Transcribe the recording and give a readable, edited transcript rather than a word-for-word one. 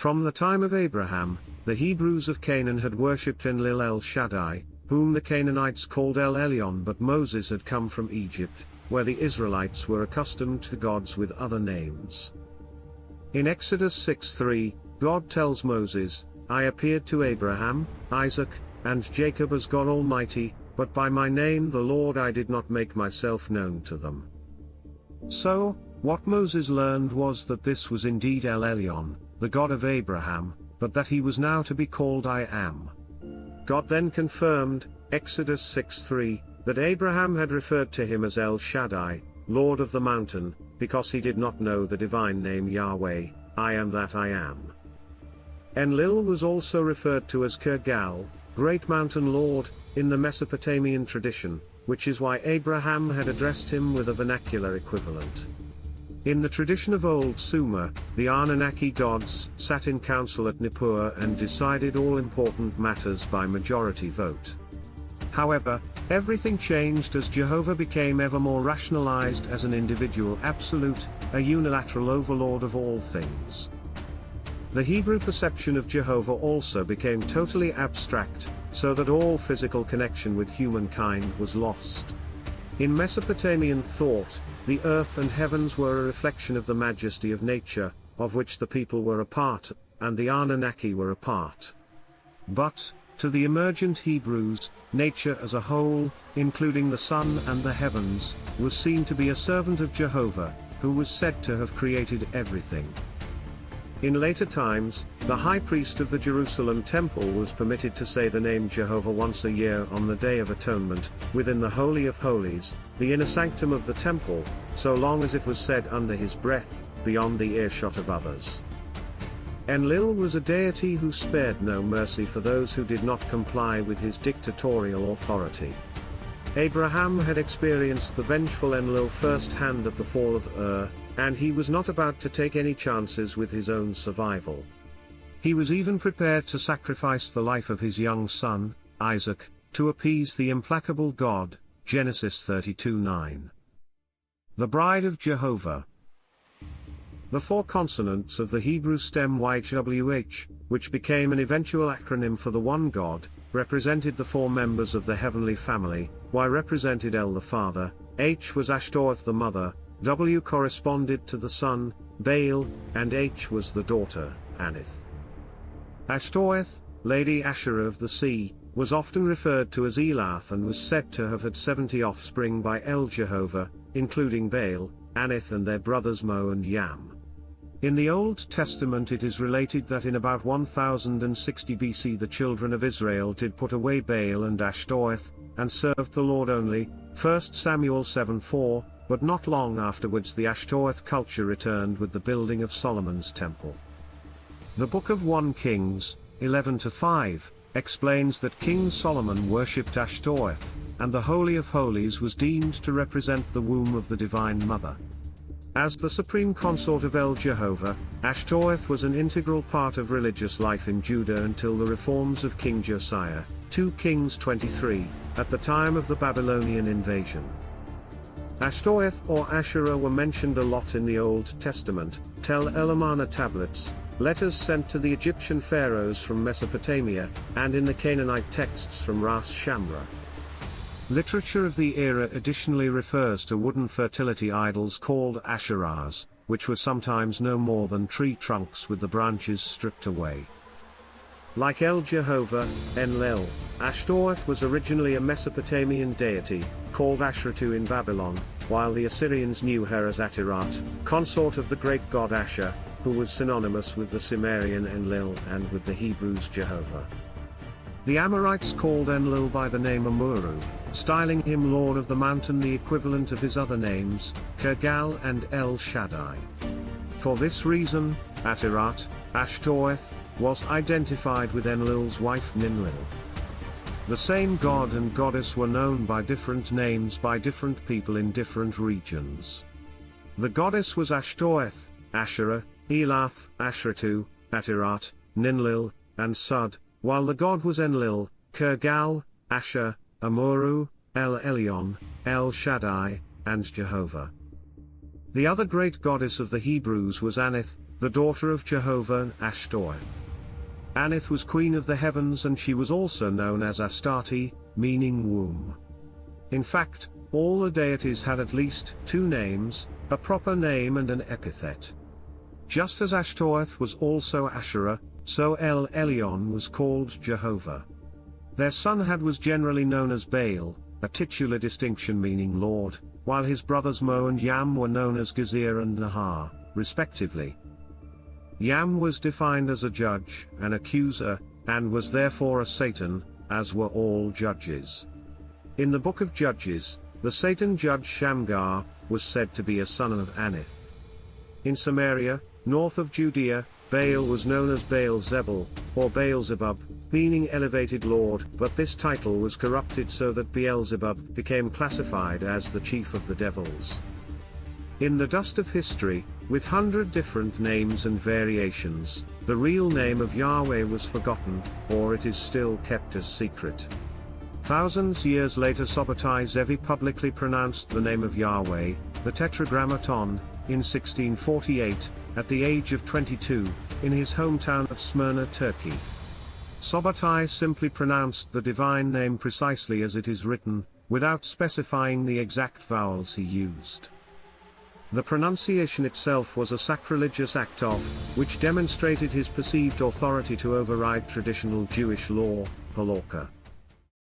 From the time of Abraham, the Hebrews of Canaan had worshipped Enlil-El Shaddai, whom the Canaanites called Elyon, but Moses had come from Egypt, where the Israelites were accustomed to gods with other names. In Exodus 6:3, God tells Moses, "I appeared to Abraham, Isaac, and Jacob as God Almighty, but by my name the Lord I did not make myself known to them." So, what Moses learned was that this was indeed Elyon, the God of Abraham, but that he was now to be called I Am. God then confirmed, Exodus 6:3, that Abraham had referred to him as El Shaddai, Lord of the mountain, because he did not know the divine name Yahweh, I Am that I Am. Enlil was also referred to as Kur-gal, Great Mountain Lord, in the Mesopotamian tradition, which is why Abraham had addressed him with a vernacular equivalent. In the tradition of Old Sumer, the Anunnaki gods sat in council at Nippur and decided all important matters by majority vote. However, everything changed as Jehovah became ever more rationalized as an individual absolute, a unilateral overlord of all things. The Hebrew perception of Jehovah also became totally abstract, so that all physical connection with humankind was lost. In Mesopotamian thought, the earth and heavens were a reflection of the majesty of nature, of which the people were a part, and the Anunnaki were a part. But, to the emergent Hebrews, nature as a whole, including the sun and the heavens, was seen to be a servant of Jehovah, who was said to have created everything. In later times, the high priest of the Jerusalem temple was permitted to say the name Jehovah once a year on the Day of Atonement, within the Holy of Holies, the inner sanctum of the temple, so long as it was said under his breath, beyond the earshot of others. Enlil was a deity who spared no mercy for those who did not comply with his dictatorial authority. Abraham had experienced the vengeful Enlil firsthand at the fall of Ur, and he was not about to take any chances with his own survival. He was even prepared to sacrifice the life of his young son, Isaac, to appease the implacable God, Genesis 32:9. The Bride of Jehovah. The four consonants of the Hebrew stem YHWH, which became an eventual acronym for the one God, represented the four members of the heavenly family. Y represented El the father, H was Ashtoreth the mother, W corresponded to the son, Baal, and H was the daughter, Anith. Ashtoreth, Lady Asherah of the sea, was often referred to as Elath and was said to have had 70 offspring by El Jehovah, including Baal, Anith and their brothers Mo and Yam. In the Old Testament it is related that in about 1060 BC the children of Israel did put away Baal and Ashtoreth, and served the Lord only, 1 Samuel 7:4, but not long afterwards the Ashtoreth culture returned with the building of Solomon's temple. The Book of 1 Kings, 11-5, explains that King Solomon worshipped Ashtoreth, and the Holy of Holies was deemed to represent the womb of the Divine Mother. As the supreme consort of El Jehovah, Ashtoreth was an integral part of religious life in Judah until the reforms of King Josiah, 2 Kings 23, at the time of the Babylonian invasion. Ashtoreth or Asherah were mentioned a lot in the Old Testament, Tel El-Amarna tablets, letters sent to the Egyptian pharaohs from Mesopotamia, and in the Canaanite texts from Ras Shamra. Literature of the era additionally refers to wooden fertility idols called Asherahs, which were sometimes no more than tree trunks with the branches stripped away. Like El Jehovah, Enlil, Ashtoreth was originally a Mesopotamian deity, called Asheratu in Babylon, while the Assyrians knew her as Atirat, consort of the great god Asher, who was synonymous with the Sumerian Enlil and with the Hebrews Jehovah. The Amorites called Enlil by the name Amuru, styling him Lord of the Mountain, the equivalent of his other names, Kur-gal and El Shaddai. For this reason, Atirat, Ashtoreth, was identified with Enlil's wife Ninlil. The same god and goddess were known by different names by different people in different regions. The goddess was Ashtoreth, Asherah, Elath, Asheratu, Atirat, Ninlil, and Sud, while the god was Enlil, Kur-gal, Asher, Amuru, Elyon, El Shaddai, and Jehovah. The other great goddess of the Hebrews was Anith, the daughter of Jehovah and Ashtoreth. Anith was queen of the heavens, and she was also known as Astarte, meaning womb. In fact, all the deities had at least two names, a proper name and an epithet. Just as Ashtoreth was also Asherah, so Elyon was called Jehovah. Their son Had was generally known as Baal, a titular distinction meaning Lord, while his brothers Mo and Yam were known as Gezer and Nahar, respectively. Yam was defined as a judge, an accuser, and was therefore a Satan, as were all judges. In the book of Judges, the Satan judge Shamgar was said to be a son of Anith. In Samaria, north of Judea, Baal was known as Baal-zebul, or Baal-zebub, meaning elevated lord, but this title was corrupted so that Beelzebub became classified as the chief of the devils. In the dust of history, with 100 different names and variations, the real name of Yahweh was forgotten, or it is still kept as secret. Thousands years later Sabbatai Zevi publicly pronounced the name of Yahweh, the Tetragrammaton, in 1648, at the age of 22, in his hometown of Smyrna, Turkey. Sabbatai simply pronounced the divine name precisely as it is written, without specifying the exact vowels he used. The pronunciation itself was a sacrilegious act of, which demonstrated his perceived authority to override traditional Jewish law, halakha.